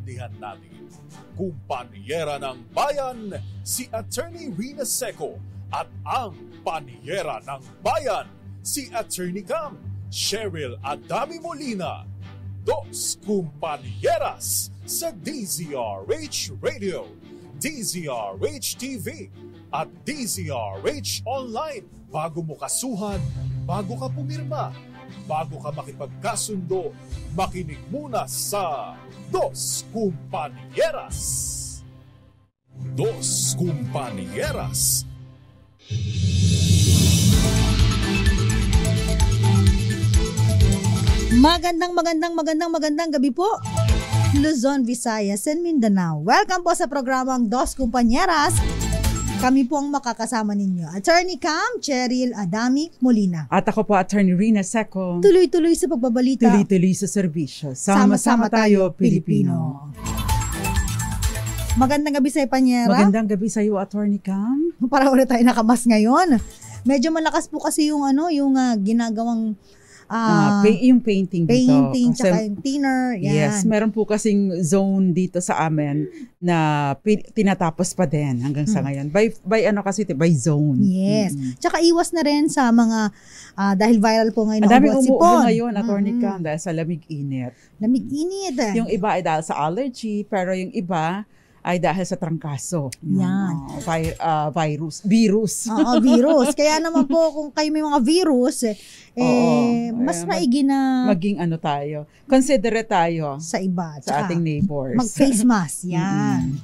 maintindihan natin. Kumpanyera ng Bayan, si Attorney Rina Seco at ang Panyera ng Bayan, si Attorney Cam, Cheryl Adami Molina. Dos Kumpanyeras sa DZRH Radio, DZRH TV at DZRH Online. Bago mo kasuhan, bago ka pumirma, bago ka makipagkasundo, makinig muna sa Dos Kumpanyeras. Dos Kumpanyeras. Magandang gabi po, Luzon, Visayas, and Mindanao. Welcome po sa programang Dos Kumpanyeras. Kami po ang makakasama ninyo. Attorney Cam, Cheryl Adami Molina. At ako po, Attorney Rina Seco. Tuloy-tuloy sa pagbabalita. Tuloy-tuloy sa serbisyo. Sama-sama tayo, Pilipino. Magandang gabi sa Panyera. Magandang gabi sa iyo, Attorney Cam. Para ulit tayo nakamas ngayon. Medyo malakas po kasi yung ginagawang yung painting dito. Painting, tsaka yung thinner. Yan. Yes, meron po kasing zone dito sa amin na tinatapos pa din hanggang sa ngayon. By zone. Yes. Tsaka iwas na rin sa mga, dahil viral po ngayon ang ugat sipon. Ngayon, Attorney Cam, dahil sa lamig-init. Lamig-init. Yung iba ay dahil sa allergy, pero yung iba ay dahil sa trangkaso. Yan. Virus. Oo, virus. Kaya naman po, kung kayo may mga virus, mas maigi na maging tayo. Considerate tayo sa iba. Sa ating neighbors. Mag-face mask. Yan.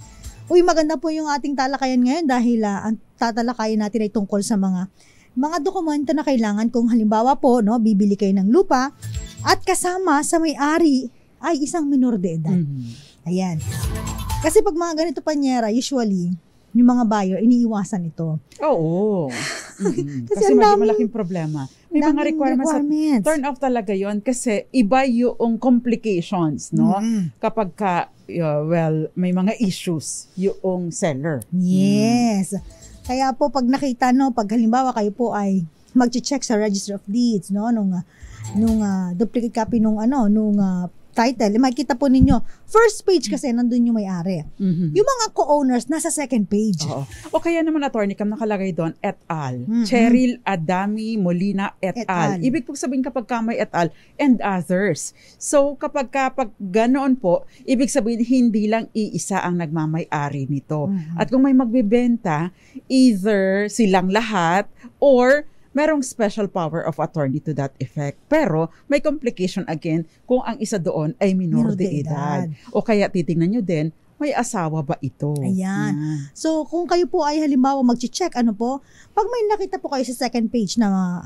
Uy, maganda po yung ating talakayan ngayon dahil ang tatalakayan natin ay tungkol sa mga dokumento na kailangan kung halimbawa po, bibili kayo ng lupa at kasama sa may-ari ay isang minor de edad. Ayan. Kasi pag mga ganito, Panyera, usually, yung mga buyer, iniiwasan ito. Oo. Kasi malaking problema. May mga requirements. Turn off talaga yon kasi iba yung complications, no? Kapag may mga issues yung seller. Yes. Kaya po, pag nakita, pag halimbawa kayo po ay mag-check sa Register of Deeds, nung duplicate copy nung title, makikita po ninyo, first page kasi nandun yung may-ari. Yung mga co-owners, nasa second page. Oo. O kaya naman, Attorney Cam, nakalagay doon, et al. Cheryl Adami Molina et al. Ibig po sabihin kapag may et al. And others. So, kapag ganoon po, ibig sabihin hindi lang iisa ang nagmamay-ari nito. At kung may magbebenta, either silang lahat or merong special power of attorney to that effect. Pero may complication again kung ang isa doon ay minor de edad. O kaya titingnan nyo din, may asawa ba ito? Ayan. So kung kayo po ay halimbawa mag-check, pag may nakita po kayo sa second page na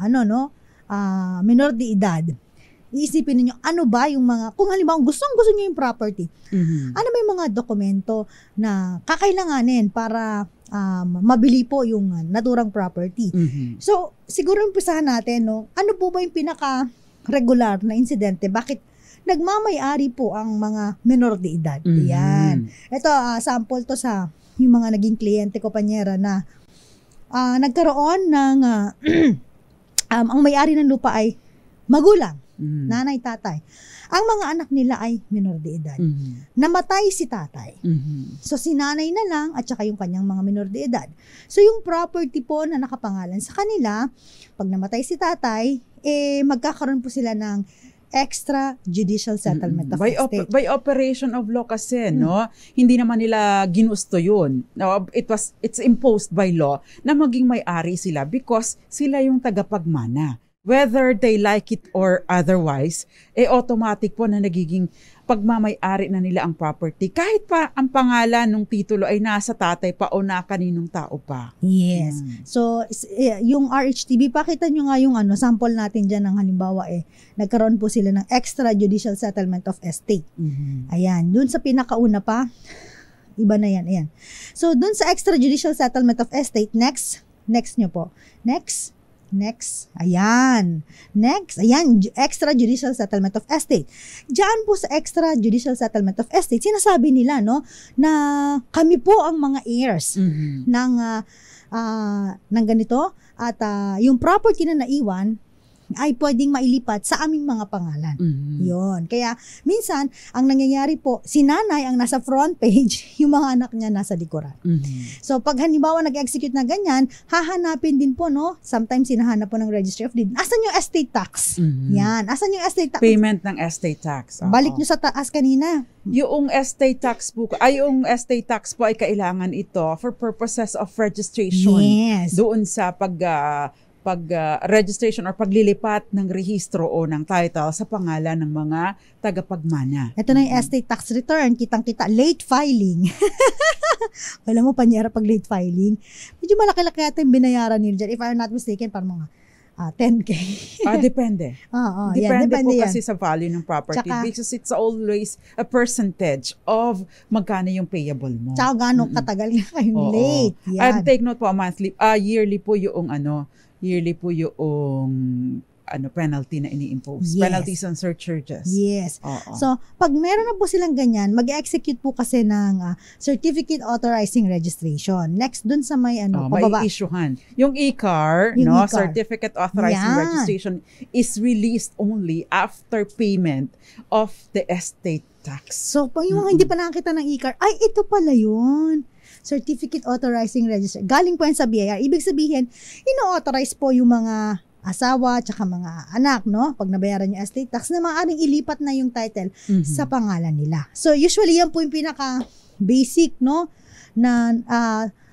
minor de edad, iisipin niyo ano ba yung mga, kung halimbawa gusto niyo yung property, ano ba yung mga dokumento na kakailanganin para mabili po yung naturang property. So, siguro umpisahan natin, ano po ba yung pinaka-regular na insidente? Bakit nagmamay-ari po ang mga minor de edad? Yan. Ito, sample to sa yung mga naging kliyente ko, Panyera, na nagkaroon ng ang may-ari ng lupa ay magulang, nanay, tatay. Ang mga anak nila ay minor de edad. Namatay si tatay. So, si nanay na lang at saka yung kanyang mga minor de edad. So, yung property po na nakapangalan sa kanila, pag namatay si tatay, magkakaroon po sila ng extrajudicial settlement of estate. By operation of law kasi, hindi naman nila ginusto yun. No, it's imposed by law na maging may-ari sila because sila yung tagapagmana. Whether they like it or otherwise, automatic po na nagiging pagmamay-ari na nila ang property. Kahit pa ang pangalan ng titulo ay nasa tatay pa o na kaninong tao pa. Yes. So, yung RHTB, pakita nyo nga yung sample natin dyan ng halimbawa nagkaroon po sila ng extrajudicial settlement of estate. Ayan. Dun sa pinakauna pa, iba na yan. Ayan. So, dun sa extrajudicial settlement of estate, next nyo po. Next. Ayan. Extrajudicial settlement of estate. Diyan po sa extrajudicial settlement of estate, sinasabi nila, na kami po ang mga heirs ng ganito at yung property na naiwan ay pwedeng mailipat sa aming mga pangalan. Yon. Kaya minsan, ang nangyayari po, si nanay ang nasa front page, yung mga anak niya nasa likuran. So pag halimbawa nag-execute na ganyan, hahanapin din po, no? Sometimes sinahanap po ng Registry of Deed. Asan yung estate tax? Yan. Asan yung estate tax? Payment ng estate tax. Balik nyo sa taas kanina. Yung estate tax po, yung estate tax po ay kailangan ito for purposes of registration. Yes. Doon sa registration or paglilipat ng rehistro o ng title sa pangalan ng mga tagapagmana. Ito na yung estate tax return, kitang-kita, late filing. Wala mo panyera pag late filing. Medyo malaki-laki yata yung binayaran nila dyan. If I'm not mistaken, parang mga 10K. Depende. Depende po yan. kasi sa value ng property. Tsaka, because it's always a percentage of magkano yung payable mo. Tsaka gano'ng katagal na kayong late. Yan. And take note po, yearly po yung penalty na ini-impose. Yes. Penalties and surcharges. Yes. So, pag meron na po silang ganyan, mag-execute po kasi ng Certificate Authorizing Registration. Next, dun sa may pababa. May issuehan. Yung e-car, Certificate Authorizing Registration is released only after payment of the estate tax. So, pag yung mga hindi pa nakakita ng e-car, ay, ito pala yun. Certificate Authorizing Registration. Galing po yan sa BIR. Ibig sabihin, ino-authorize po yung mga asawa tsaka mga anak, no? Pag nabayaran yung estate tax, na maaaring ilipat na yung title sa pangalan nila. So, usually yan po yung pinaka-basic, no? Na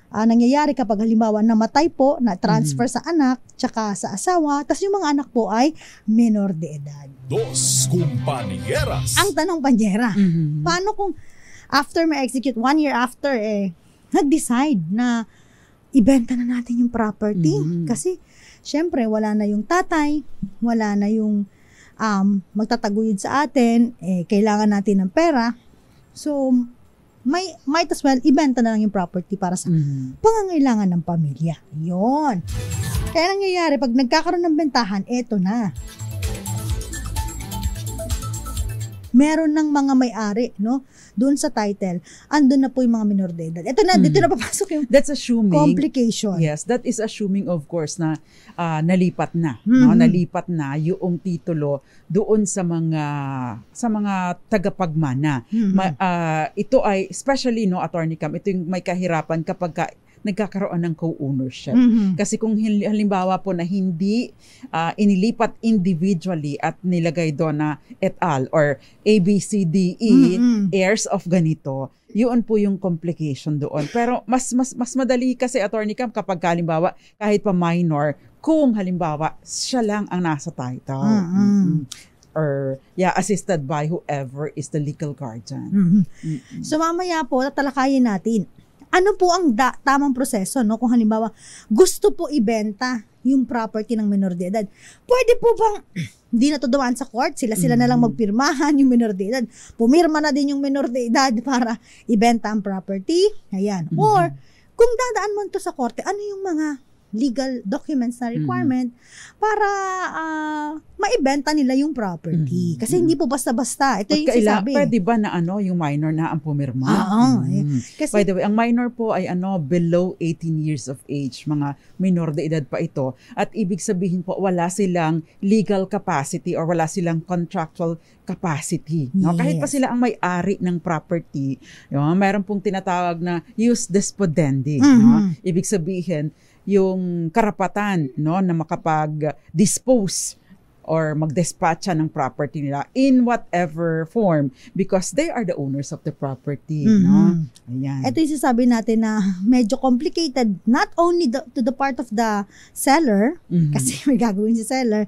nangyayari kapag halimbawa namatay po, na transfer sa anak tsaka sa asawa, tapos yung mga anak po ay menor de edad. Dos Compañeras. Ang tanong, Panyera, paano kung after ma-execute, 1 year after, nag-decide na ibenta na natin yung property? Kasi, syempre, wala na yung tatay, wala na yung magtataguyod sa atin, kailangan natin ng pera. So, might as well, ibenta na lang yung property para sa pangangailangan ng pamilya. Yun. Kaya nangyayari, pag nagkakaroon ng bentahan, eto na. Meron ng mga may-ari, no? Doon sa title, andun na po yung mga minor de edad. Ito na, dito na papasok yung that's assuming complication. Yes, that is assuming of course na nalipat na, no? Nalipat na yung titulo doon sa mga tagapagmana. Ito ay especially Attorney Cam, ito yung may kahirapan kapag nagkakaroon ng co-ownership. Kasi kung halimbawa po na hindi inilipat individually at nilagay doon na et al. Or ABCDE, heirs of ganito, yun po yung complication doon. Pero mas madali kasi, Attorney Cam, kapag halimbawa kahit pa minor, kung halimbawa siya lang ang nasa title. Or assisted by whoever is the legal guardian. So mamaya po tatalakayin natin ano po ang tamang proseso, no? Kung halimbawa gusto po ibenta yung property ng minor de edad. Pwede po bang hindi na to dumaan sa court, sila na lang magpirmahan yung minor de edad. Pumirma na din yung minor de edad para ibenta ang property. Ayan. Or kung dadaan man to sa korte, ano yung mga legal documents na requirement para maibenta nila yung property. Kasi hindi po basta-basta. Ito yung sinasabi. Pwede ba na yung minor na ang pumirma? Kasi, by the way, ang minor po ay below 18 years of age. Mga minor de edad pa ito. At ibig sabihin po, wala silang legal capacity or wala silang contractual capacity. No? Kahit pa sila ang may-ari ng property, mayroon pong tinatawag na ius despodendi. No? Ibig sabihin, yung karapatan na makapag-dispose or mag-dispatcha ng property nila in whatever form because they are the owners of the property. No? Ayan. Ito yung sasabi natin na medyo complicated, not only to the part of the seller, kasi may gagawin si seller,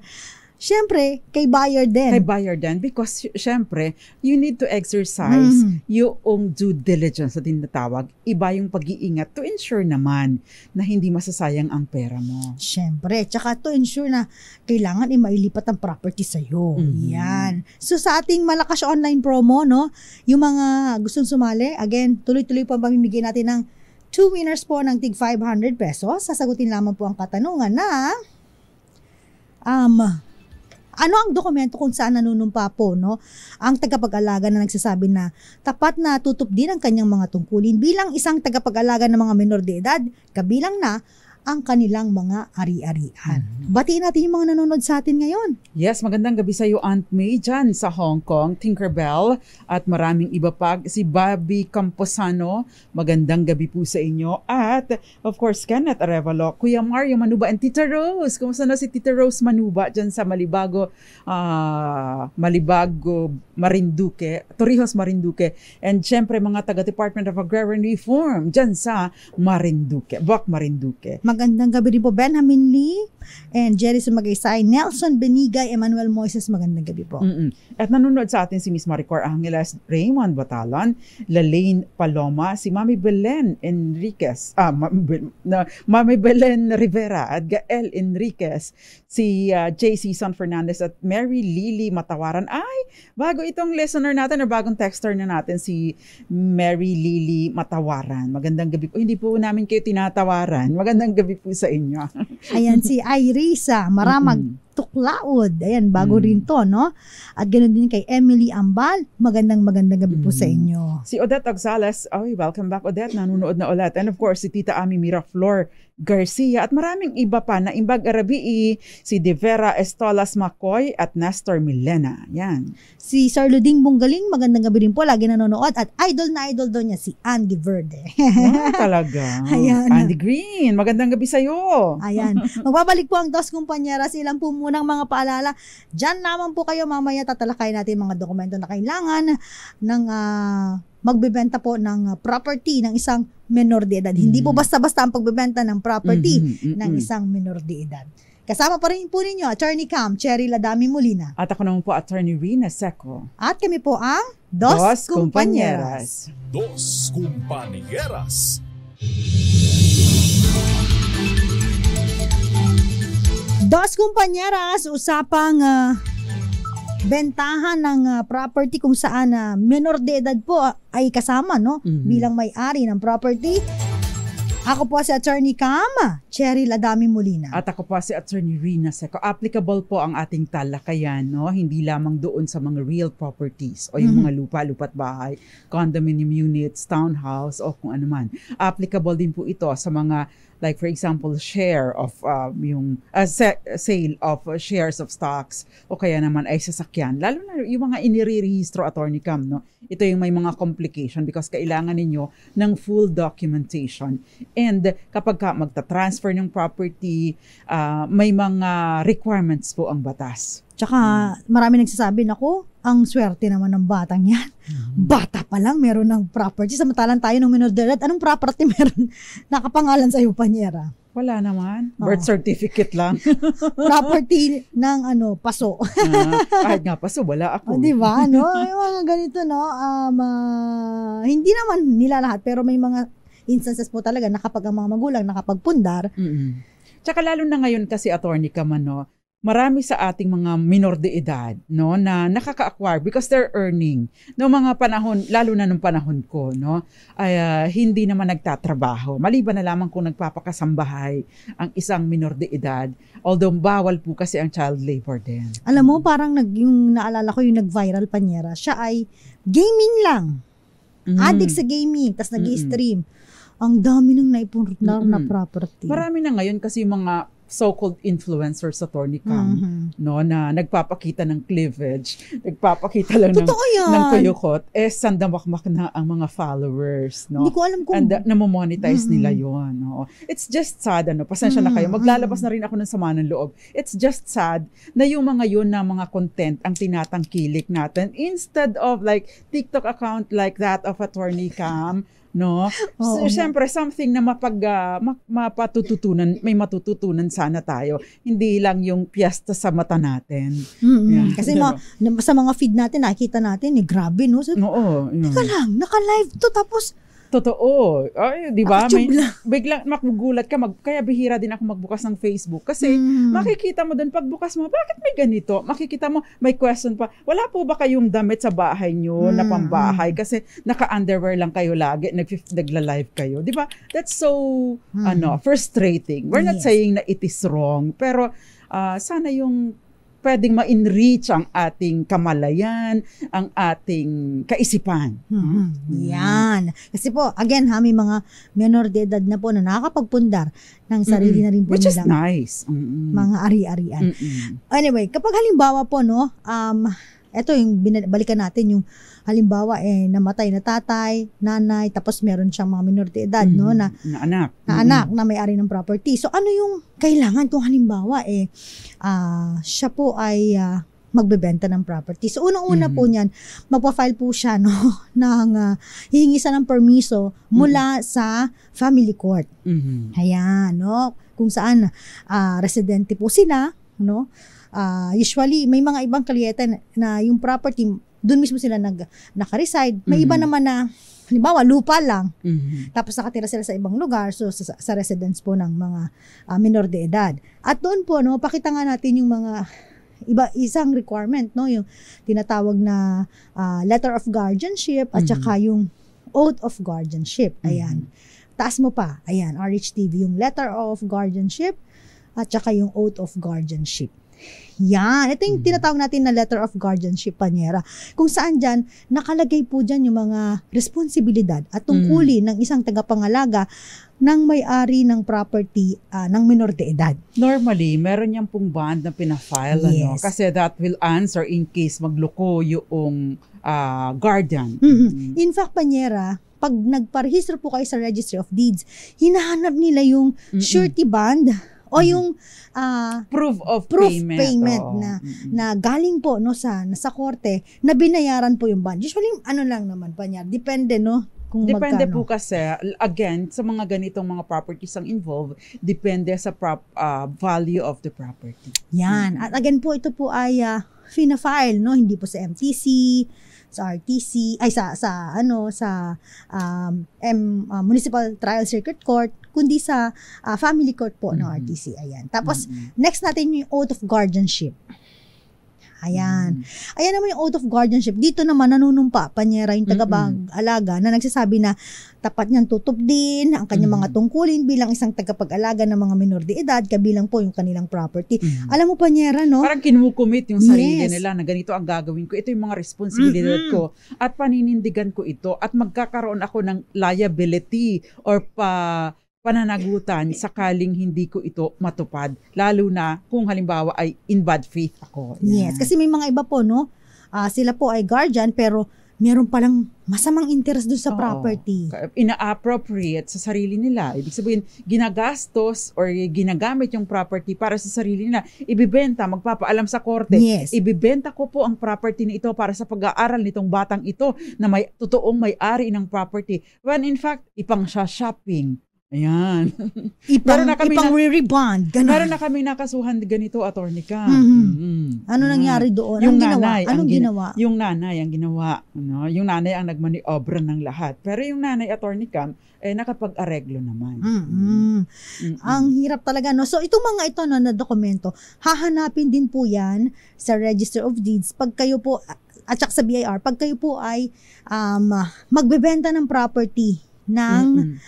syempre, kay buyer din. Kay buyer din because syempre, you need to exercise yung due diligence na tinatawag. Iba yung pag-iingat to ensure naman na hindi masasayang ang pera mo. Syempre, tsaka to ensure na kailangan mailipat ang property sa'yo. Yan. So sa ating Malakas Online promo, no, yung mga gustong sumali, again, tuloy-tuloy pa mamimigay natin ng 2 winners po ng tig 500 pesos. Sasagutin lamang po ang katanungan na ano ang dokumento kung saan nanunumpa po, no? Ang tagapag-alaga na nagsasabi na tapat na tutup din ang kanyang mga tungkulin bilang isang tagapag-alaga ng mga menor de edad, kabilang na ang kanilang mga ari-arian. Batiin natin yung mga nanonood sa atin ngayon. Yes, magandang gabi sa iyo, Aunt May, dyan sa Hong Kong, Tinkerbell, at maraming iba pa. Si Bobby Camposano, magandang gabi po sa inyo. At, of course, Kenneth Arevalo, Kuya Mario Manuba, and Tita Rose. Kumusta na si Tita Rose Manuba dyan sa Malibago, Marinduque, Torrijos, Marinduque. And syempre, mga taga-Department of Agrarian Reform dyan sa Marinduque, Buwak Marinduque. Magandang gabi rin po, Benjamin Lee and Jerry Sumagaysay, Nelson Benigay, Emmanuel Moises, magandang gabi po. At nanonood sa atin si Miss Maricor Angeles, Raymond Batalan, Lalaine Paloma, si Mami Belen Enriquez, Mami Belen Rivera at Gael Enriquez, si JC San Fernandez at Mary Lily Matawaran. Ay, bago itong listener natin or bagong texter na natin, si Mary Lily Matawaran. Magandang gabi po. Hindi po namin kayo tinatawaran. Magandang gabi po sa inyo. Ayan, si Irisa Maramag Tuklaod. Ayan, bago rin to, no? At ganoon din kay Emily Ambal. Magandang gabi po sa inyo. Si Odette Agsales, welcome back Odette, nanonood na ulit. And of course, si Tita Ami Miraflor Garcia at maraming iba pa na imbag arabii, si Devera Estolas Macoy at Nestor Milena. Yan. Si Sir Luding Bunggaling, magandang gabi rin po, lagi nanonood. At idol na idol doon niya, si Andy Verde. Talaga. Ayan. Andy Green, magandang gabi sa'yo. Ayan. Magbabalik po ang Dos Kumpanyeras. Ilang po munang mga paalala. Diyan naman po kayo, mamaya tatalakay natin mga dokumento na kailangan ng magbebenta po ng property ng isang menor de edad. Hindi po basta-basta ang pagbebenta ng property ng isang menor de edad. Kasama pa rin po ninyo, Attorney Cam, Cherry Ladami Molina. At ako naman po, Attorney Rina Seco. At kami po ang Dos Kumpanyeras. Dos Compañeras. Dos Kumpanyeras, usapang bentahan ng property kung saan menor de edad po ay kasama, no? Bilang may-ari ng property. Ako po si Attorney Cam, Cherry Ladami Molina. At ako po si Attorney Rina Seco. Applicable po ang ating talakayan, no? Hindi lamang doon sa mga real properties o yung mga lupa-lupa't bahay, condominium units, townhouse o kung ano man. Applicable din po ito sa mga, like for example, share of sale of shares of stocks o kaya naman ay sasakyan. Lalo na yung mga inire-rehistro, Attorney Cam, no? Ito yung may mga complication because kailangan ninyo ng full documentation. And kapag magta-transfer ng property, may mga requirements po ang batas. Tsaka marami nagsasabi, nako, ang swerte naman ng batang yan. Bata pa lang, meron ng property. Samantalang tayo ng minor de edad, anong property meron nakapangalan sa iyo, Panyera? Wala naman. Birth certificate lang. Property ng paso. Kahit nga paso, wala ako. Di ba? No? Yung mga ganito, no? Hindi naman nila lahat, pero may mga instances po talaga na kapag ang mga magulang nakapagpundar. Tsaka lalo na ngayon kasi, Attorney Cam, no? Marami sa ating mga minor de edad, no, na nakaka-acquire because they're earning. No mga panahon, lalo na nung panahon ko, no, ay hindi naman nagtatrabaho. Maliban na lamang kung nagpapakasambahay ang isang minor de edad. Although bawal po kasi ang child labor din. Alam mo, parang yung naalala ko yung nag-viral, Panyera, siya ay gaming lang. Addict sa gaming, tas nag-i-stream. Ang dami nang naipunot na property. Marami na ngayon kasi yung mga so-called influencers, Attorney Cam, no, na nagpapakita ng cleavage, nagpapakita lang ng kuyukot, sandamakmak na ang mga followers, no? Hindi ko alam kung... And namomonetize nila yon, no? It's just sad, pasensya na kayo, maglalabas na rin ako ng sama ng loob. It's just sad na yung mga yun na mga content ang tinatangkilik natin instead of like TikTok account like that of Attorney Cam, no? So, syempre, something na mapatututunan, may matututunan sana tayo. Hindi lang yung piyesta sa mata natin. Yeah. Kasi sa mga feed natin, nakikita natin, grabe, no? Oo. Teka lang, naka-live to, tapos Totoo. Ay, di ba? Biglang magugulat ka. Kaya bihira din ako magbukas ng Facebook. Kasi makikita mo doon, pagbukas mo, bakit may ganito? Makikita mo, may question pa. Wala po ba kayong damit sa bahay nyo na pambahay? Kasi naka-underwear lang kayo lagi, nagla-live kayo. Di ba? That's so frustrating. We're not saying na it is wrong. Pero sana yung pwedeng ma-enrich ang ating kamalayan, ang ating kaisipan. Yan. Kasi po, again ha, may mga minor de edad na po na nakakapagpundar ng sarili na rin po Which is nilang nice. mga ari-arian. Anyway, kapag halimbawa po, no, eto yung balikan natin yung halimbawa namatay na tatay, nanay, tapos meron siyang mga minor de edad, no, na anak. anak na may-ari ng property. So ano yung kailangan kung halimbawa siya po ay magbebenta ng property. So unang-una po niyan, magpa-file po siya ng hihingi siya ng permiso mula sa family court. Ayan, no, kung saan residente po sila, no. Usually may mga ibang kliyente na yung property doon mismo sila naka-reside. May iba naman na halimbawa lupa lang. Tapos nakatira sila sa ibang lugar, so sa residence po ng mga minor de edad. At doon po, no, pakita nga natin yung mga isang requirement, no, yung tinatawag na letter of guardianship at saka yung oath of guardianship. Ayan. Taas mo pa. Ayan, RHTV, yung letter of guardianship at saka yung oath of guardianship. Yan. Ito yung tinatawag natin na letter of guardianship, Panyera. Kung saan dyan, nakalagay po dyan yung mga responsibilidad at tungkulin ng isang tagapangalaga ng may-ari ng property ng minor de edad. Normally, meron niyang pong bond na pinafile, ano? Kasi that will answer in case magloko yung guardian. In fact, Panyera, pag nagparehistro po kayo sa Registry of Deeds, hinahanap nila yung surety bond o yung proof of payment na galing po sa korte na binayaran po yung bond. Usually ano lang naman pa niya, depende kung depende magkano. po kasi again sa mga ganitong mga properties ang involved, depende sa value of the property. Yan. At again po ito po ay fina-file, hindi po sa MTC, sa RTC, ay sa Municipal Trial Circuit Court, kundi sa Family Court po ng RTC. Ayan. Tapos next natin yung oath of guardianship. Ayan. Ayan naman yung oath of guardianship. Dito naman nanunumpa, Panyera, yung tagapag-alaga na nagsasabi na tapat niyang tutupdin ang kanyang mga tungkulin bilang isang tagapag-alaga ng mga minor de edad, kabilang po yung kanilang property. Alam mo, Panyera, no? Parang kinukumit yung sarili nila na ganito ang gagawin ko. Ito yung mga responsibilidad ko at paninindigan ko ito at magkakaroon ako ng liability or pananagutan sakaling hindi ko ito matupad. Lalo na kung halimbawa ay in bad faith ako. Yan. Yes, kasi may mga iba po, sila po ay guardian pero meron palang masamang interest dun sa property. Ina-appropriate sa sarili nila. Ibig sabihin, ginagastos or ginagamit yung property para sa sarili nila. Ibibenta, magpapaalam sa korte. Yes. Ibibenta ko po ang property na ito para sa pag-aaral nitong batang ito na may totoong may-ari ng property. When in fact, ipang siya shopping. Ayan. Ipang re-rebond. Meron na kami nakasuhan ganito, Attorney Cam. Ano nangyari doon? Yung Anong ginawa? Yung nanay ang ginawa. No? Yung nanay ang nagmaniobra ng lahat. Pero yung nanay, Attorney Cam, nakapag-areglo naman. Ang hirap talaga, no? So, itong mga ito na dokumento, hahanapin din po yan sa Register of Deeds pag kayo po, at saka sa BIR, pag kayo po ay magbebenta ng property ng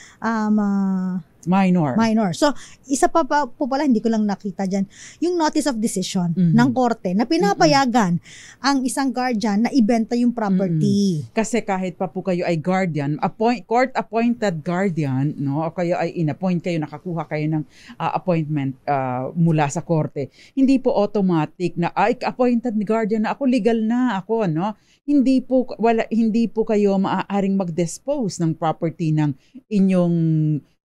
minor. So, isa pa po pala, hindi ko lang nakita dyan, yung notice of decision ng korte na pinapayagan ang isang guardian na ibenta yung property. Kasi kahit pa po kayo ay guardian, court-appointed guardian, no, o kayo ay in-appoint kayo, nakakuha kayo ng appointment mula sa korte, hindi po automatic na, appointed ni guardian na ako, legal na ako, no? Hindi po kayo maaaring mag-dispose ng property ng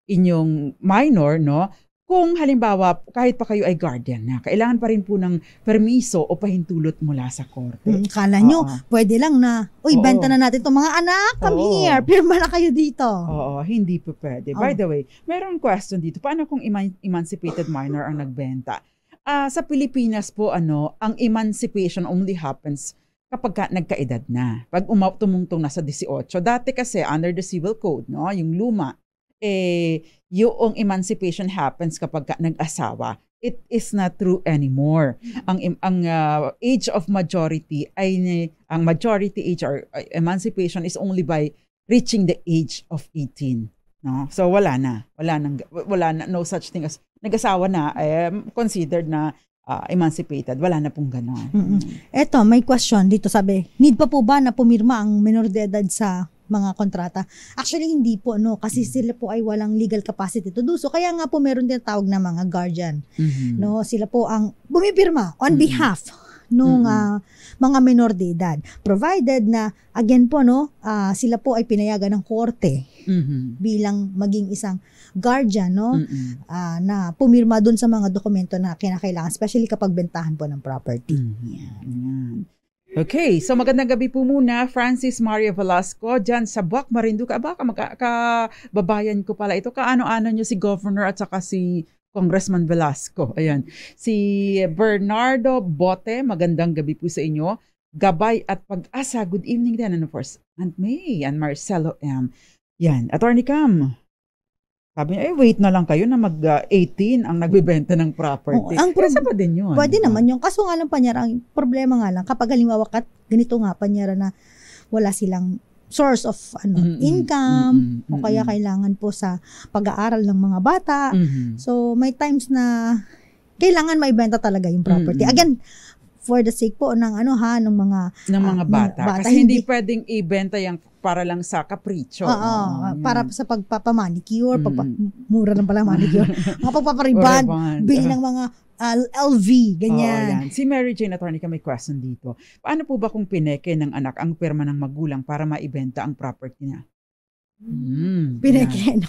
inyong minor, no? Kung halimbawa kahit pa kayo ay guardian na, kailangan pa rin po ng permiso o pahintulot mula sa korte. Kala nyo, pwede lang na, benta na natin itong mga anak, come here, pirma na kayo dito. Oo, hindi po pwede. By the way, meron question dito, paano kung emancipated minor ang nagbenta? Sa Pilipinas po, ang emancipation only happens kapag nagkaedad na. Pag tumungtong na sa 18. Dati kasi under the civil code, no, yung luma, yung emancipation happens kapag nag-asawa. It is not true anymore. Ang age of majority ang majority age or emancipation is only by reaching the age of 18. No? So wala na, no such thing as nag-asawa na, considered na emancipated. Wala na pong gano'n. Eto, may question dito, sabi, need pa po ba na pumirma ang minor de edad sa mga kontrata? Actually, hindi po, no? Kasi sila po ay walang legal capacity to do so. Kaya nga po meron din tawag na mga guardian. No? Sila po ang bumipirma on behalf nung mga minor de edad. Provided na, again po, no, sila po ay pinayagan ng korte bilang maging isang guardian, no, na pumirma dun sa mga dokumento na kinakailangan, especially kapag bentahan po ng property. Yan. Okay, so magandang gabi po muna, Francis Maria Velasco, dyan sa Buwak, Marinduque. Baka kababayan ko pala ito. Kaano-ano nyo si Governor at saka si Congressman Velasco. Ayan. Si Bernardo Bote, magandang gabi po sa inyo. Gabay at Pag-asa, good evening din. And of course, Aunt May and Marcelo M. Yan. Attorney Cam, sabi niya, wait na lang kayo na mag-18 ang nagbibenta ng property. Kasi pa din yun. Pwede naman yung kaso nga lang Panyara, ang problema nga lang, kapag halimbawa ganito nga Panyara na wala silang source of income o kaya kailangan po sa pag-aaral ng mga bata. So may times na kailangan maibenta talaga yung property. Again, for the sake po ng ng mga bata. Kasi hindi pwedeng ibenta yung para lang sa kapritsyo. Para sa pagpapamanicure, mura lang pala manicure. Mga pagpapariband, bili ng mga LV, ganyan. Si Mary Jane, attorney, may question dito. Paano po ba kung pineke ng anak ang pirma ng magulang para maibenta ang property niya? Pineke.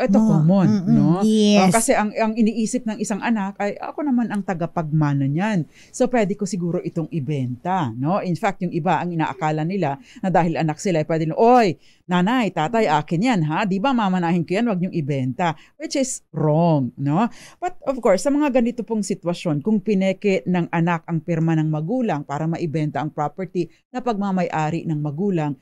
Ito common, no? Yes. Kasi ang iniisip ng isang anak ay ako naman ang tagapagmana niyan. So pwede ko siguro itong ibenta, no? In fact, yung iba ang inaakala nila na dahil anak sila ay pwede nila, oy, nanay, tatay, akin yan, ha? Di ba mamanahin ko yan, wag niyong ibenta. Which is wrong, no? But of course, sa mga ganito pong sitwasyon, kung pineke ng anak ang pirma ng magulang para maibenta ang property na pagmamay-ari ng magulang,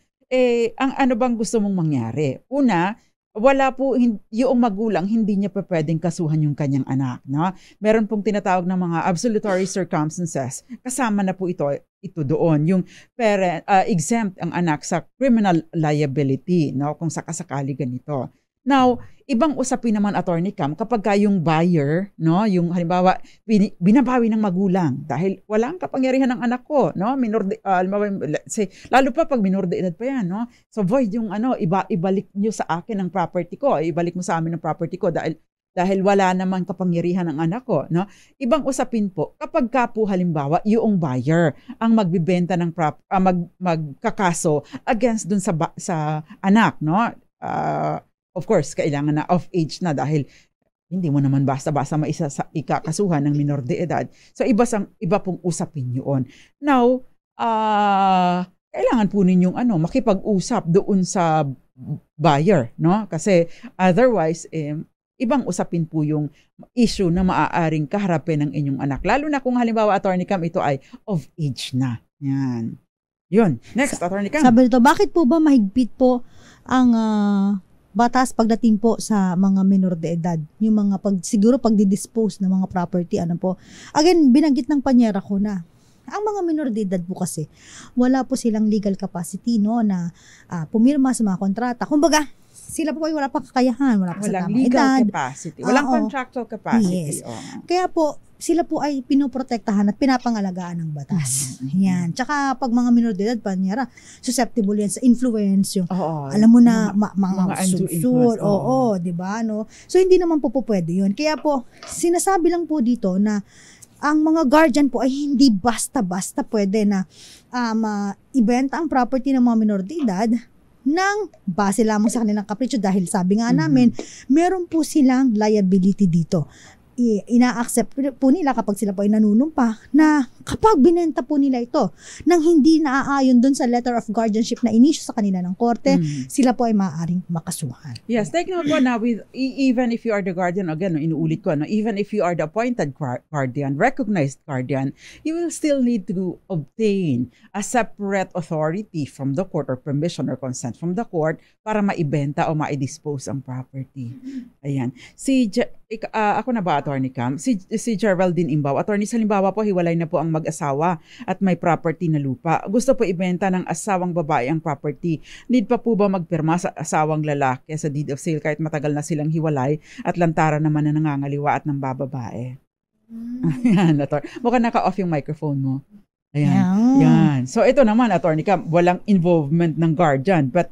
ang ano bang gusto mong mangyari? Una, wala po yung magulang, hindi niya pa pwedeng kasuhan yung kanyang anak, no? Meron pong tinatawag ng mga absolutory circumstances. Kasama na po ito doon. Yung parent, exempt ang anak sa criminal liability, no? Kung sakasakali ganito. Now, ibang usapin naman, Attorney Cam, kapag yung buyer, no, yung halimbawa binabawi ng magulang dahil wala ang kapangyarihan ng anak ko, no, halimbawa, lalo pa pag minor de edad pa yan, no, so void yung ibalik nyo sa akin ang property ko, ibalik mo sa amin ang property ko dahil wala naman kapangyarihan ng anak ko, no. Ibang usapin po kapag ka po halimbawa yung buyer ang magbibenta ng magkakaso against dun sa anak, no. Of course, kailangan na of age na dahil hindi mo naman basta-basta ikakasuhan ng minor de edad. So iba pong usapin yun. Now, kailangan po ninyong makipag-usap doon sa buyer, no? Kasi otherwise ibang usapin po yung issue na maaaring kaharapin ng inyong anak. Lalo na kung halimbawa, Attorney Cam, ito ay of age na. Yan. Yun. Next, Attorney Cam. Sabi nito, bakit po ba mahigpit po ang batas pagdating po sa mga minor de edad? Yung mga siguro pagdi-dispose ng mga property, Again, binanggit ng Panyera ko na ang mga minor de edad po kasi wala po silang legal capacity, no, na pumirma sa mga kontrata. Kumbaga, sila po ay wala pa kakayahan, wala pa sa tamang legal edad. capacity. Walang contractual capacity. Yes. Kaya po, sila po ay pinoprotektahan at pinapangalagaan ng batas. Yan. Tsaka pag mga minor de edad, Panyera, susceptible yan sa influence. Yung, alam mo na, mga susud. Di ba? No? So, hindi naman po pwede yun. Kaya po, sinasabi lang po dito na ang mga guardian po ay hindi basta-basta pwede na ibenta ang property ng mga minor de edad nang base lamang sa kanilang kapritsyo dahil sabi nga namin, meron po silang liability dito. Ina-accept po nila kapag sila po ay nanunumpa na kapag binenta po nila ito nang hindi naaayon dun sa letter of guardianship na inisyu sa kanila ng korte, sila po ay maaaring makasuhan. Yes, take note po na even if you are the guardian, again, inuulit ko, even if you are the appointed guardian, recognized guardian, you will still need to obtain a separate authority from the court or permission or consent from the court para maibenta o maidispose ang property. Ayan. Ako na ba, Attorney Cam? Si Geraldine Imbaw. Attorney, halimbawa po, hiwalay na po ang mag-asawa at may property na lupa. Gusto po ibenta ng asawang babae ang property. Need pa po ba magpirma sa asawang lalaki sa deed of sale kahit matagal na silang hiwalay at lantaran naman na nangangaliwa at ng bababae? Ayan, mukhang naka-off yung microphone mo. Ayan. Yeah. Yan. So ito naman, Attorney Cam, walang involvement ng guardian, but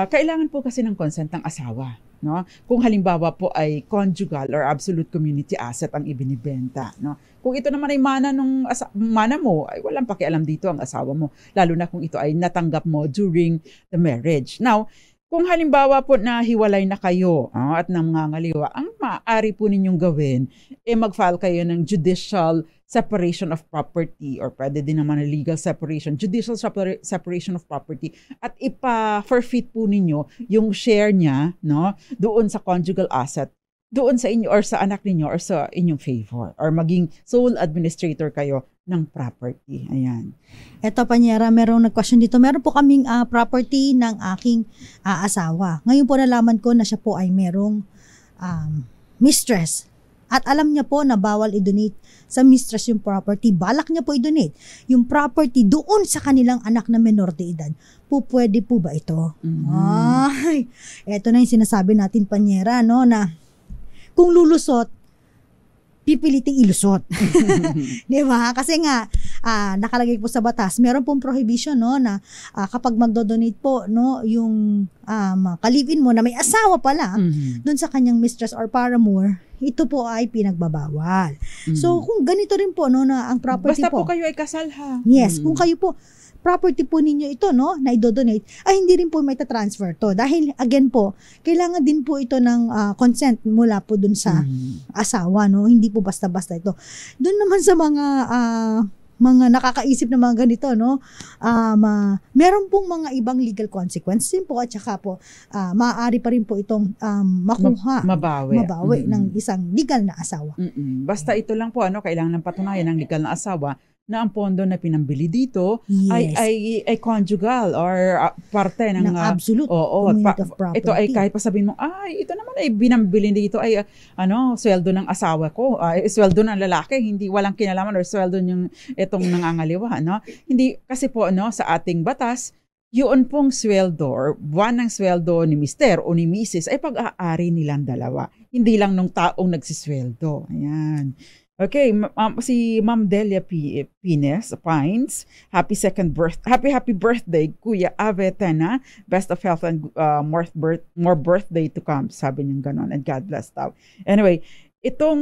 kailangan po kasi ng consent ng asawa, no? Kung halimbawa po ay conjugal or absolute community asset ang ibinibenta, no? Kung ito naman ay mana mo, ay walang pakialam dito ang asawa mo, lalo na kung ito ay natanggap mo during the marriage. Now, kung halimbawa po na hiwalay na kayo at nangangaliwa, ang maaari po ninyong gawin, mag-file kayo ng judicial separation of property, or pwede din naman na legal separation, judicial separation of property, at ipa-forfeit po ninyo yung share niya, no, doon sa conjugal asset, doon sa inyo or sa anak ninyo or sa inyong favor, or maging sole administrator kayo ng property. Ayan. Eto, Panyera, merong nag-question dito. Meron po kaming property ng aking asawa. Ngayon po nalaman ko na siya po ay merong mistress. At alam niya po na bawal i-donate sa mistress yung property. Balak niya po i-donate yung property doon sa kanilang anak na menor de edad. Pwede po ba ito? Ay, eto na yung sinasabi natin, Panyera, no, na kung lulusot, pipiliting ilusot. Di ba? Kasi nga, nakalagay po sa batas, meron pong prohibition, no, na kapag magdo-donate po, no, yung kalivin mo na may asawa pala, doon sa kanyang mistress or paramour, ito po ay pinagbabawal. So, kung ganito rin po, no, na ang property basta po. Basta po kayo ay kasal, ha? Yes, kung kayo po, property po ninyo ito, no, na i-donate, ay hindi rin po may ta-transfer to. Dahil, again po, kailangan din po ito ng consent mula po dun sa asawa, no. Hindi po basta-basta ito. Dun naman sa mga nakakaisip na mga ganito, no, meron pong mga ibang legal consequences po, at saka po, maaari pa rin po itong makuha, mabawi ng isang legal na asawa. Basta ito lang po, ano, kailangan ng patunayan ng legal na asawa na ang pondo na pinambili dito ay conjugal or parte ng absolute community of property. Ito ay kahit pa sabihin mo, ito naman ay binambili dito ay sweldo ng asawa ko, sweldo ng lalaki, hindi walang kinalaman, or sweldo yung itong nangangaliwa, no? Hindi kasi po, no, sa ating batas, yun pong sweldo or buwan ng sweldo ni Mister o ni Mrs. ay pag-aari nilang dalawa. Hindi lang nung taong nagsisweldo. Ayan. Okay, si Ma'am Delia Pines, happy birthday, Kuya Avetena. Best of health and more birthday to come. Sabi niya ganon, and God bless daw. Anyway, itong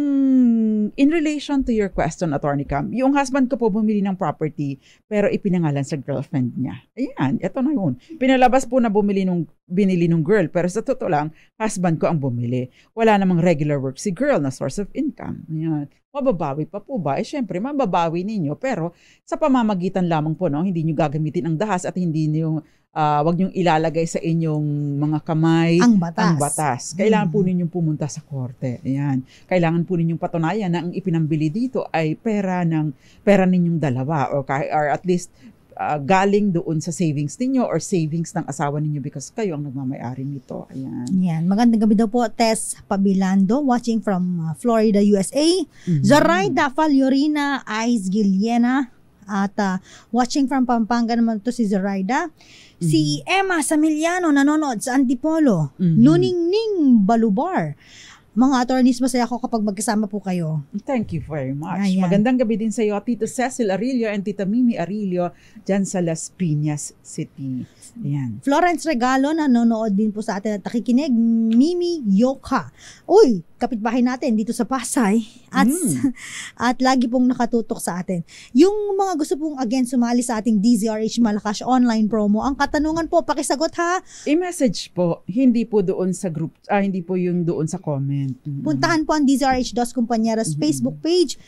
in relation to your question, Attorney Cam, yung husband ko po bumili ng property pero ipinangalan sa girlfriend niya. Ayan, ito na yun. Pinalabas po na binili nung girl, pero sa totoo lang, husband ko ang bumili. Wala namang regular work si girl na source of income. Ayan. Mababawi pa po ba? Syempre, mababawi ninyo, pero sa pamamagitan lamang po, no, hindi nyo gagamitin ang dahas at hindi nyo, wag nyo ilalagay sa inyong mga kamay ang batas. Kailangan po ninyong pumunta sa korte. Ayan. Kailangan po ninyong patunayan na ang ipinambili dito ay pera ninyong dalawa, or at least galing doon sa savings ninyo or savings ng asawa ninyo because kayo ang nagmamay-ari nito. Ayan. Yan. Magandang gabi daw po, Tess Pabilando, watching from Florida, USA. Zoraida Faliorina Ice Giliena, at watching from Pampanga naman to si Zoraida. Si Emma Samiliano, nanonood sa Antipolo. Luningning Balubar. Mga attorneys, masaya ako kapag magkasama po kayo. Thank you very much. Ayan. Magandang gabi din sa iyo, Tita Cecil Arilio and Tita Mimi Arilio, dyan sa Las Piñas City. Ayan. Florence Regalo, nanonood din po sa atin at nakikinig. Mimi Yoka. Uy, kapitbahay natin dito sa Pasay. At lagi pong nakatutok sa atin. Yung mga gusto pong again sumali sa ating DZRH Malakas online promo, ang katanungan po, pakisagot ha. I-message po, hindi po doon sa group, hindi po yung doon sa comment. Puntahan po ang DZRH Dos Compañeras Facebook page.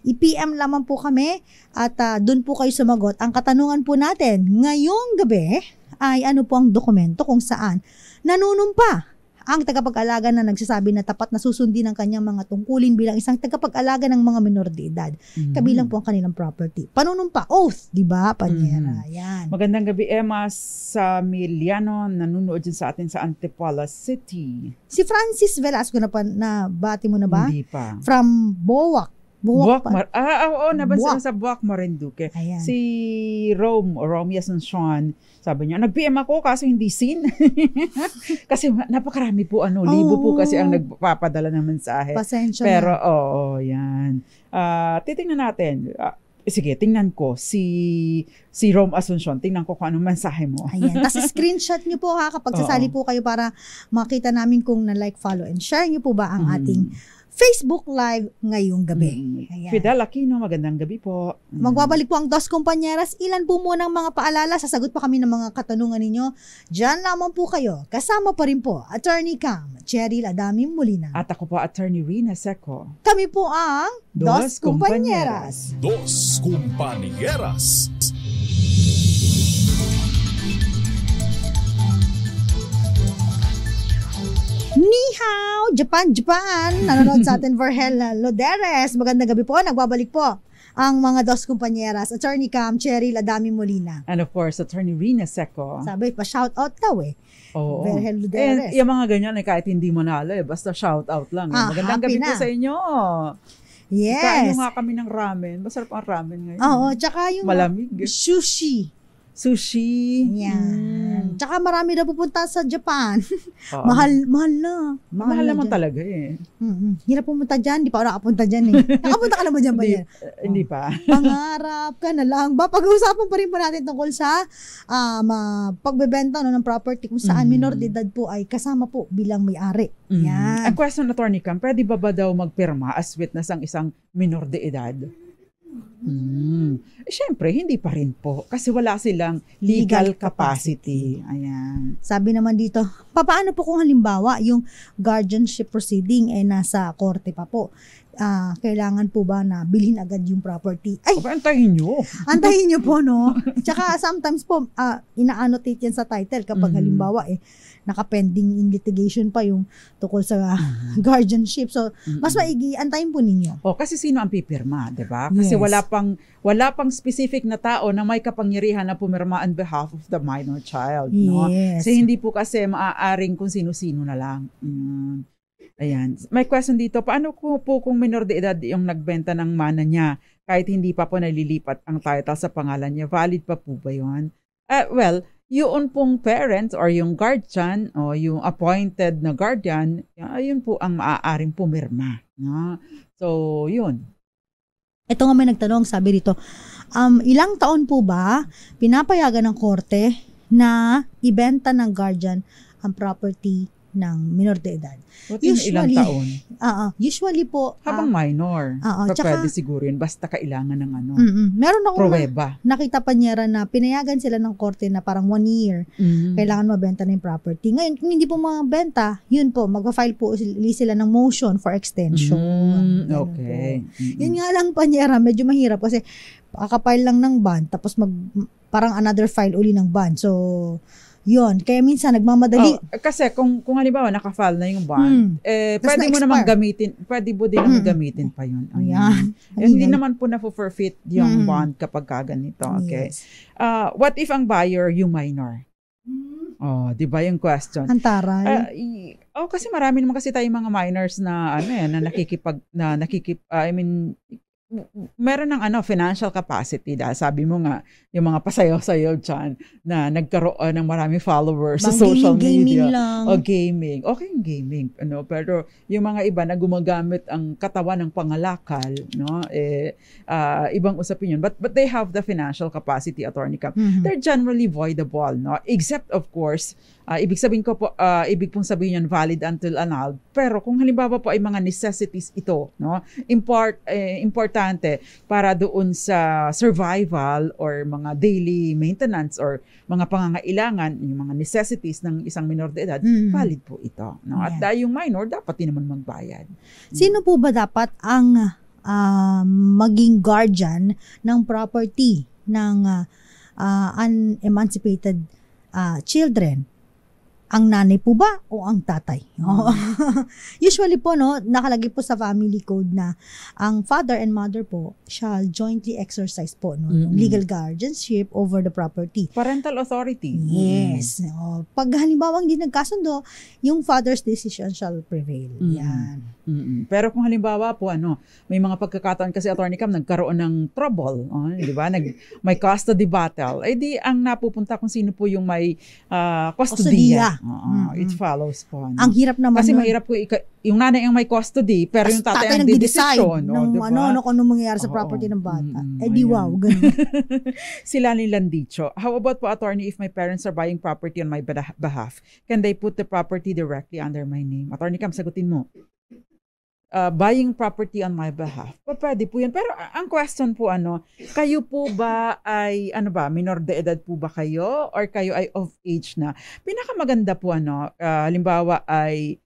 I-PM lamang po kami at doon po kayo sumagot. Ang katanungan po natin ngayong gabi ay ano po ang dokumento kung saan nanunumpa ang tagapag-alaga na nagsasabi na tapat na susundin ang kanyang mga tungkulin bilang isang tagapag-alaga ng mga minor de edad. Kabilang po ang kanilang property. Panunumpa, oath, di ba, Panyera? Yan. Magandang gabi, Emma Samiliano, nanonood din sa atin sa Antipolo City. Si Francis Velasco na bati mo na ba? Hindi pa. From Boac. Nabansa sa Buwak Marinduque. Ayan. Si Romy Asuncion, sabi niya, nag-PM ako kaso hindi seen. Kasi napakarami po, libo po kasi ang nagpapadala ng mensahe. Pasensya pero, na. yan. titingnan natin. Sige, tingnan ko si Rome Asuncion. Tingnan ko kung anong mensahe mo. Ayan. Tapos screenshot nyo po ha kapag sasali po kayo para makita namin kung na-like, follow, and share nyo po ba ang ating Facebook Live ngayong gabi. Ayan. Fidel Aquino, magandang gabi po. Magbabalik po ang Dos Compañeras. Ilan po muna ang mga paalala? Sasagot pa kami ng mga katanungan ninyo. Diyan lamang po kayo. Kasama pa rin po, Attorney Cam, Cheryl Adami Molina. At ako po, Attorney Rina Seco. Kami po ang Dos Compañeras. Dos Compañeras. Ni hao! Japan! Nanonood sa atin Verhel Loderes. Magandang gabi po. Nagbabalik po ang mga Dos Compañeras. Attorney Cam, Cheryl Adami Molina. And of course, Attorney Rina Seco. Sabi pa, shout out daw Oo. Verhel Loderes. Yung mga ganyan, kahit hindi mo nalo basta shout out lang. Magandang gabi po sa inyo. Yes. Kain nyo nga kami ng ramen. Masarap ang ramen ngayon. Oo, tsaka yung malamig. Sushi. Yan. Tsaka marami na pupunta sa Japan. mahal na. Mahal naman talaga Hirap pumunta dyan. Di pa ako nakapunta dyan Nakapunta ka na ba dyan ba yan? Hindi pa. Pangarap ka na lang ba? Pag-uusapan pa rin po natin tungkol sa pagbebenta ng property kung saan minor de edad po ay kasama po bilang may-ari. Yan. Ang question, Attorney Cam, pwede ba daw magpirma as witness ang isang minor de edad? Siyempre, hindi pa rin po. Kasi wala silang legal capacity. Ayan. Sabi naman dito, paano po kung halimbawa yung guardianship proceeding nasa korte pa po? Kailangan po ba na bilhin agad yung property? Ay! Antayin nyo. Antayin nyo po, no? Tsaka sometimes po, ina-annotate yan sa title kapag halimbawa naka-pending in litigation pa yung tukol sa guardianship. So, mas maigi, antayin po ninyo. Kasi sino ang pipirma, di ba? Kasi wala pang specific na tao na may kapangyarihan na pumirma on behalf of the minor child. No? Yes. Kasi hindi po kasi maaaring kung sino-sino na lang. Ayan. May question dito, paano po kung minor de edad yung nagbenta ng mana niya kahit hindi pa po nalilipat ang title sa pangalan niya? Valid pa po ba yun? Well, yun pong parent or yung guardian o yung appointed na guardian, yun po ang maaaring pumirma. No? So, yun. Ito nga may nagtanong, sabi rito, ilang taon po ba pinapayagan ng korte na ibenta ng guardian ang property ng minor de edad? Ilang taon? Usually po habang minor. Tsaka, pwede siguro yun basta kailangan ng meron ako pruweba. Nakita pa niya na pinayagan sila ng korte na parang 1 year kailangan mabenta na yung property. Ngayon, kung hindi po mabenta, yun po, magpa-file po sila ng motion for extension. Okay. Yun nga lang pa niya, medyo mahirap kasi kakapile lang ng bond tapos parang another file uli ng bond. So, yun. Kaya minsan nagmamadali. Kasi kung halimbawa naka-file na yung bond, pwede mo naman gamitin, pwede mo din naman gamitin pa yun. Ayan. Hindi naman po na-forfeit yung bond kapag ganito. Okay. Yes. What if ang buyer yung minor? Di ba yung question? Ang taray. Kasi marami naman kasi tayong mga minors na meron ng financial capacity dahil sabi mo nga yung mga pasayaw-sayaw dyan na nagkaroon ng maraming followers sa social media lang. o gaming. Okay yung gaming, pero yung mga iba na gumagamit ang katawan ng pangalakal, ibang usapin yun. But they have the financial capacity, Attorney Cam. They're generally voidable, except of course, ibig pong sabihin yan valid until annulled. Pero kung halimbawa po ay mga necessities ito, importante para doon sa survival or mga daily maintenance or mga pangangailangan, yung mga necessities ng isang minor de edad, valid po ito. At yung minor, dapat din naman magbayad. Sino po ba dapat ang maging guardian ng property ng unemancipated children? Ang nanay po ba o ang tatay? Usually po, nakalagay po sa family code na ang father and mother po shall jointly exercise po legal guardianship over the property. Parental authority. Yes. Pag halimbawa hindi nagkasundo, yung father's decision shall prevail. Yan. Pero kung halimbawa po, may mga pagkakataon kasi, Attorney Cam, nagkaroon ng trouble, di ba? May custody battle. Di ang napupunta kung sino po yung may kustodiya. It follows po. No? Ang hirap naman kasi nun. mahirap ko yung nanay ang may custody pero yung tatay ang nagde-decide didesisyon. ng diba? kung anong mangyayari sa property ng bata. Di Ayan. wow, ganun. Sila ni Landicho. How about po, attorney, if my parents are buying property on my behalf, can they put the property directly under my name? Attorney Cam, sagutin mo. Buying property on my behalf. Pwede po yan. Pero ang question po, kayo po ba ay, minor de edad po ba kayo? Or kayo ay of age na? Pinakamaganda po, halimbawa ay,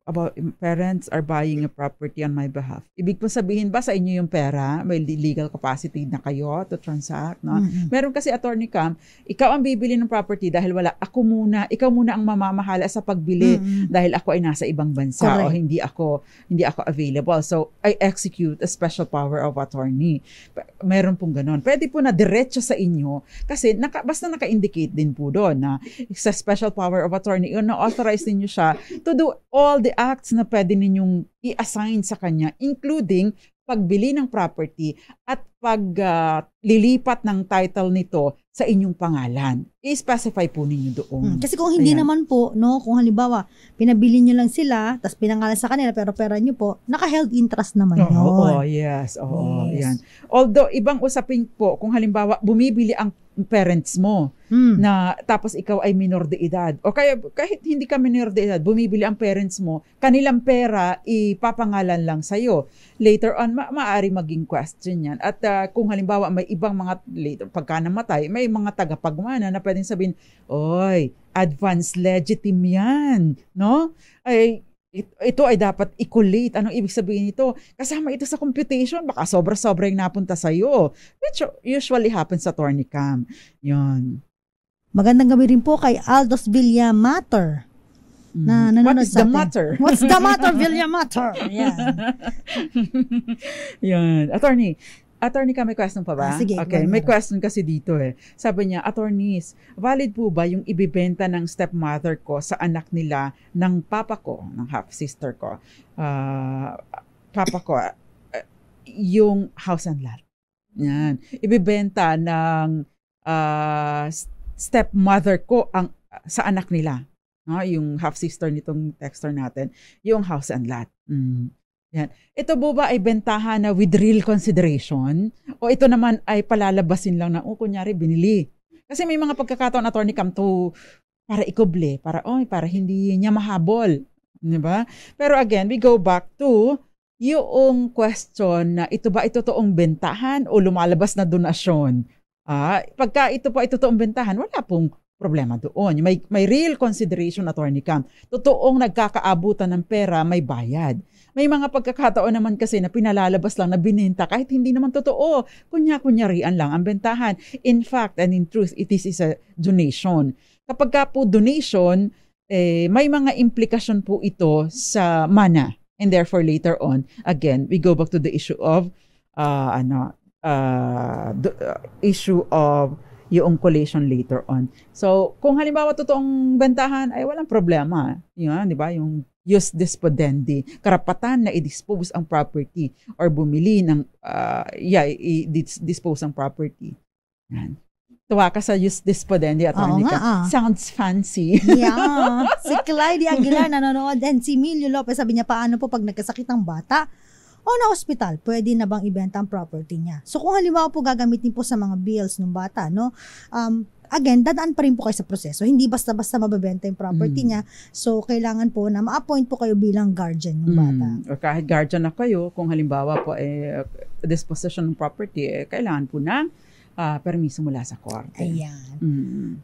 about parents are buying a property on my behalf. Ibig po sabihin ba sa inyo yung pera, may legal capacity na kayo to transact, no? Meron kasi, Attorney Cam, ikaw ang bibili ng property dahil ikaw muna ang mamamahala sa pagbili dahil ako ay nasa ibang bansa. Correct. O hindi ako available. So, I execute a special power of attorney. Meron pong ganon. Pwede po na diretso sa inyo kasi basta naka-indicate din po doon na sa special power of attorney, na-authorize ninyo siya to do all the acts na pwede ninyong i-assign sa kanya, including pagbili ng property at paglilipat ng title nito sa inyong pangalan. I-specify po ninyo doon. Kasi kung hindi naman po, kung halimbawa, pinabili nyo lang sila, tapos pinangalan sa kanila, pero pera nyo po, naka-held interest naman yun. Yes. Yan. Although, ibang usapin po, kung halimbawa, bumibili ang parents mo, na tapos ikaw ay minor de edad, o kaya kahit hindi ka minor de edad, bumibili ang parents mo, kanilang pera, ipapangalan lang sa'yo. Later on, maaari maging question yan. At kung halimbawa, may ibang mga, later, pagka namatay, may mga tagapagmana na pwedeng sabihin, oy, advance legitime yan, no? Ay, ito ay dapat i-collate. Anong ibig sabihin nito? Kasama ito sa computation, baka sobra-sobra yung napunta sa'yo. Which usually happens sa Attorney Cam. Yun. Magandang gabi rin po kay Aldos Villamatter. Na What is the matter? What's the matter, Villamatter? Yan. Yan. Attorney ka, may question pa ba? Sige. Okay, may question kasi dito eh. Sabi niya, attorneys, valid po ba yung ibibenta ng stepmother ko sa anak nila ng papa ko, ng half-sister ko? Papa ko, yung house and lot. Yan. Ibibenta ng stepmother ko sa anak nila. No? Yung half-sister nitong texter natin, yung house and lot. Yan. Ito po ba ay bentahan na with real consideration? O ito naman ay palalabasin lang na, kunyari, binili. Kasi may mga pagkakataon, Attorney Cam, para ikuble, para hindi niya mahabol. Diba? Pero again, we go back to yung question na ito ba ay totoong bentahan o lumalabas na donasyon? Pagka ito po ay totoong bentahan, wala pong problema doon. May real consideration, Attorney Cam. Totoong nagkakaabutan ng pera, may bayad. May mga pagkakataon naman kasi na pinalalabas lang na bininta kahit hindi naman totoo. Kunya-kunyarian lang ang bentahan. In fact, and in truth, it is a donation. Kapag ka po donation, may mga implikasyon po ito sa mana. And therefore, later on, again, we go back to the issue of yung collation later on. So, kung halimbawa totoong bentahan, ay walang problema. Yun, di ba? Yung jus dispodendi, karapatan na i-dispose ang property or bumili ng, i-dispose ang property. Yan. Tuwa ka sa jus dispodendi, Attorney Cam. Sounds fancy. Yeah. Si Clyde Aguilar nanonood and si Emilio Lopez sabi niya, paano po pag nagkasakit ang bata o na hospital, pwede na bang ibenta ang property niya? So kung halimbawa po gagamitin po sa mga bills ng bata, again, dadaan pa rin po kayo sa proseso. Hindi basta-basta mabebenta yung property niya. So, kailangan po na ma-appoint po kayo bilang guardian ng bata. O kahit guardian na kayo, kung halimbawa po disposition ng property, kailangan po na permiso mula sa korte. Ayan.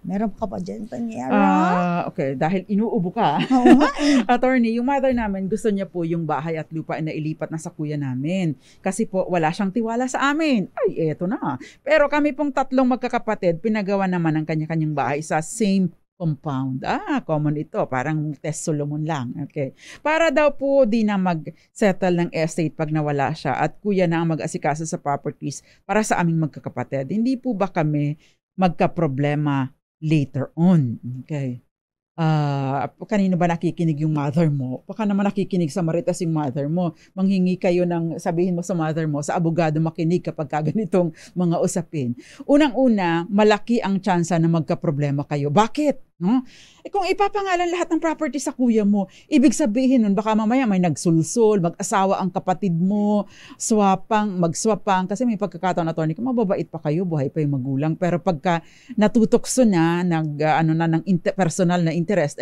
Meron pa pa dyan, Tanyera? Okay, dahil inuubo ka. Oo nga Attorney, yung mother namin, gusto niya po yung bahay at lupa na ilipat na sa kuya namin. Kasi po, wala siyang tiwala sa amin. Ay, eto na. Pero kami pong tatlong magkakapatid, pinagawa naman ang kanya-kanyang bahay sa same compound. Common ito. Parang Tess Solomon lang. Okay. Para daw po di na mag-settle ng estate pag nawala siya at kuya na ang mag-asikaso sa properties para sa aming magkakapatid. Hindi po ba kami magka-problema later on? Okay. Kanino ba nakikinig yung mother mo? Baka naman nakikinig sa Maritas yung mother mo. Manghingi kayo ng, sabihin mo sa mother mo, sa abogado makinig kapag ganitong mga usapin. Unang-una, malaki ang tsansa na magka-problema kayo. Bakit? No? Kung ipapangalan lahat ng property sa kuya mo, ibig sabihin nun, baka mamaya may nagsulsul, mag-asawa ang kapatid mo, magswapang, kasi may pagkakataon, attorney, kung mababait pa kayo, buhay pa yung magulang, pero pagka natutokso na, ng personal na interest,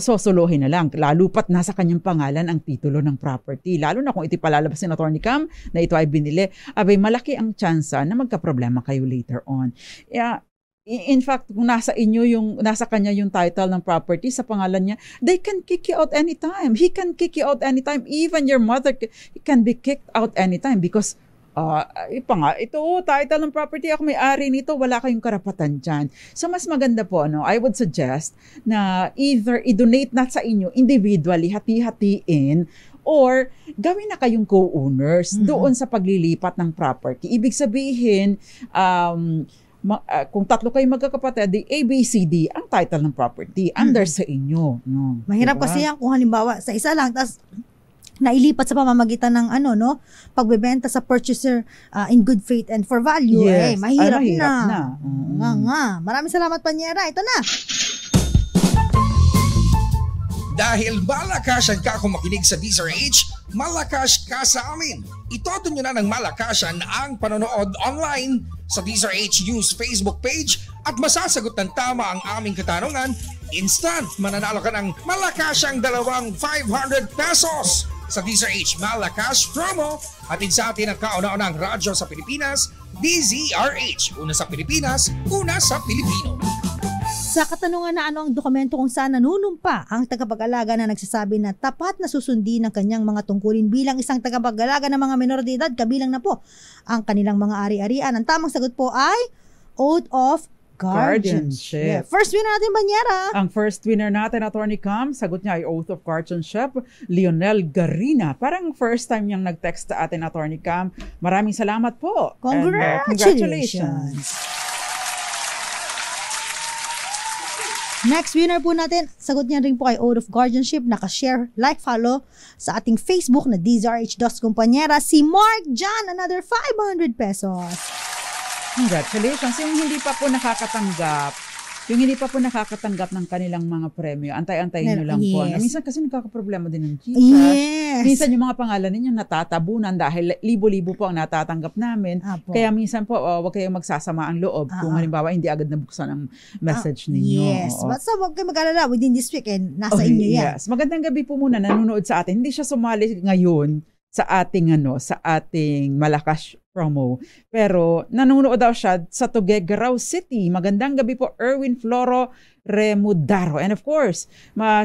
sosolohin na lang, lalo pat nasa kanyang pangalan ang titulo ng property, lalo na kung ito palalabas ni Attorney Cam na ito ay binili, abay malaki ang tsansa na magka-problema kayo later on. In fact, kung nasa kanya yung title ng property sa pangalan niya, they can kick you out anytime. He can kick you out anytime. Even your mother can be kicked out anytime because ito, title ng property, ako may-ari nito, wala kayong karapatan dyan. So, mas maganda po, I would suggest na either i-donate na sa inyo individually, hati-hatiin, or gawin na kayong co-owners doon sa paglilipat ng property. Ibig sabihin, kung tatlo kayo magkakapatid, the ABCD, ang title ng property, under sa inyo. No? Mahirap diba? kasi yan kung halimbawa sa isa lang, tapos nailipat sa pamamagitan ng pagbebenta sa purchaser in good faith and for value. Yes. Mahirap na. Maraming salamat, Panyera. Ito na. Dahil malakasan ka kung makinig sa DZRH, malakas ka sa amin. Itodo nyo na ng malakasan ang panonood online sa DZRH News Facebook page at masasagot ng tama ang aming katanungan. Instant mananalo ka ng malakasang 500 pesos sa DZRH Malakas Promo. Hatid sa atin ang kauna-unang radyo sa Pilipinas, DZRH. Una sa Pilipinas, una sa Pilipino. Sa katanungan na ano ang dokumento kung saan nanunumpa ang tagapag-alaga na nagsasabi na tapat na susundin ng kanyang mga tungkulin bilang isang tagapag-alaga ng mga menor de edad, kabilang na po ang kanilang mga ari-arian. Ang tamang sagot po ay Oath of Guardianship. First winner natin, Banyera. Ang first winner natin, Attorney Cam, sagot niya ay Oath of Guardianship, Lionel Garina. Parang first time niyang nag-text sa atin, Attorney Cam. Maraming salamat po. Congratulations. Next winner po natin, sagot niya rin po kay Oath of Guardianship, nakashare, like, follow sa ating Facebook na DZRH Dos Compañera, si Mark John, another 500 pesos. Congratulations. Yung hindi pa po nakakatanggap ng kanilang mga premyo, antay-antayin nyo lang po. Yes. Minsan kasi nagkakaproblema din ng kita. Yes. Minsan yung mga pangalan ninyo natatabunan dahil libo-libo po ang natatanggap namin. Apo. Kaya minsan po, huwag kayong magsasama ang loob kung halimbawa hindi agad nabuksan ang message ninyo. Yes. Basta huwag kayo mag-alala, within this weekend, nasa inyo yan. Yes. Magandang gabi po muna, nanonood sa atin. Hindi siya sumali ngayon sa ating Malakas promo. Pero nanonood daw siya sa Tuguegarao City. Magandang gabi po, Erwin Floro Remudaro. And of course,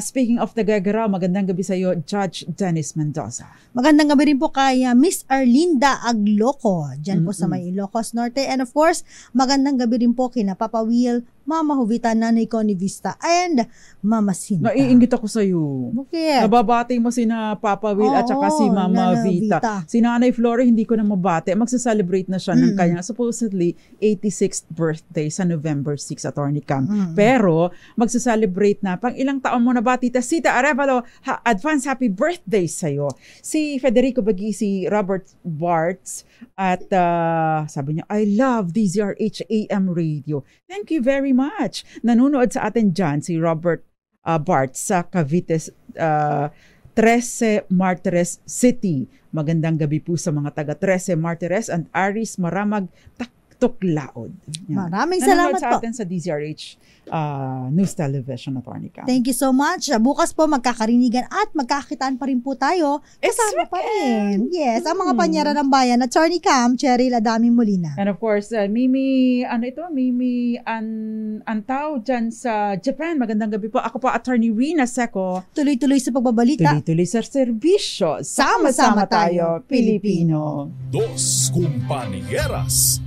speaking of Tuguegarao, magandang gabi sa iyo, Judge Dennis Mendoza. Magandang gabi rin po kay Miss Arlinda Agloco, dyan po sa may Ilocos Norte. And of course, magandang gabi rin po kina Papa Will, Mama Jovita, Nanay Connie Vista, and Mama Sinta. Naiingit ako sa iyo. Bakit? Nababati mo sina Papa Will at saka si Mama Vita. Si Nanay Flora, hindi ko na mabati. Magsa-celebrate na siya ng kanyang supposedly 86th birthday sa November 6, Attorney Cam. Pero, magsa-celebrate na. Pang ilang taon mo na ba, Tita Sita Arevalo, advance happy birthday sa'yo. Si Federico Bagisi, Robert Bartz, at sabi niya, I love DZRH AM Radio. Thank you very much. Nanonood sa atin dyan si Robert Bartz sa Cavite 13 Martires City. Magandang gabi po sa mga taga 13 Martires and Aris Maramag Tuklaod. Maraming salamat sa atin sa DZRH News Television, Attorney Cam. Thank you so much. Bukas po magkakarinigan at magkakitaan pa rin po tayo. Kasama pa rin. Yes, ang mga panyera ng bayan, Attorney Cam, Cheryl Adami Molina. And of course, Mimi Antaw dyan sa Japan. Magandang gabi po. Ako po, Attorney Rina Seco. Tuloy-tuloy sa pagbabalita. Tuloy-tuloy sa serbisyo. Sama-sama tayo, Pilipino. Dos Compañeras.